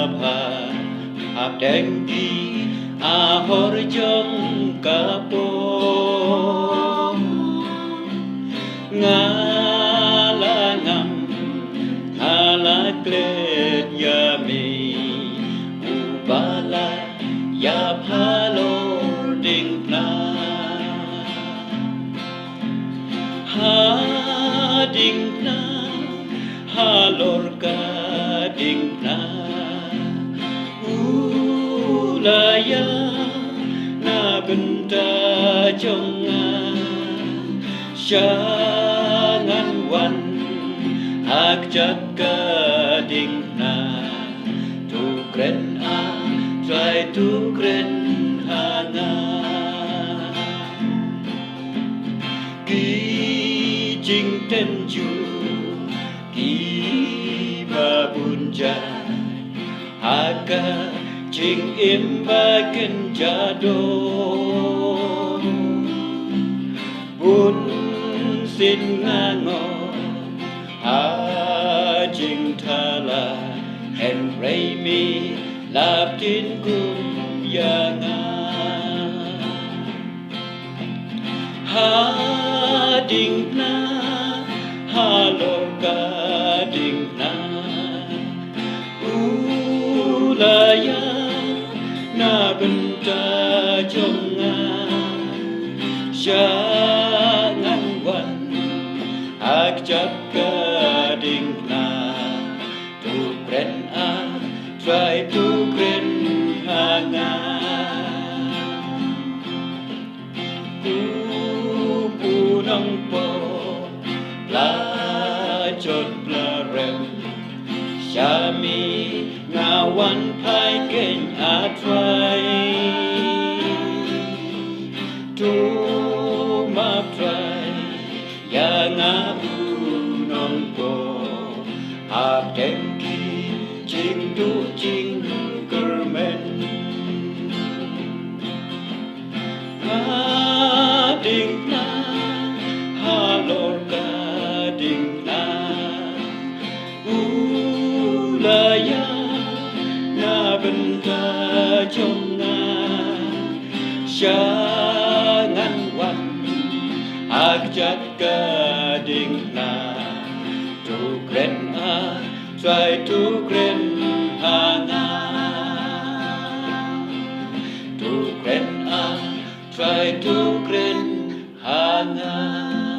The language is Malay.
Abha Abdenggi Ahor Jong Kapong Ngalangam Halaklet Yami Ubala Yap Halor Dingpna Dingpna Halor ka Dingpna Ulaya na benta jonga Syangan wan ak jaga Dingpna Tukren try tukren hanga Jing tenju ki babunja haka jing imbagen jado bun sin ngango jing thala and remi laptin kum yanga Dingpna halor ka Dingpna ulaya na benta jonga Syangan wan ak jaga Dingpna tukren try tukren hanga Punong po Plajot plarem Syami ngawan pai keng atrai Tumap trai yang punong po Abdengki jing du jing kermen Dingpna halor ka Dingpna ulaya na benta jonga Syangan wan ak jaga Dingpna tukren try tukren hanga tukren try tukren hanga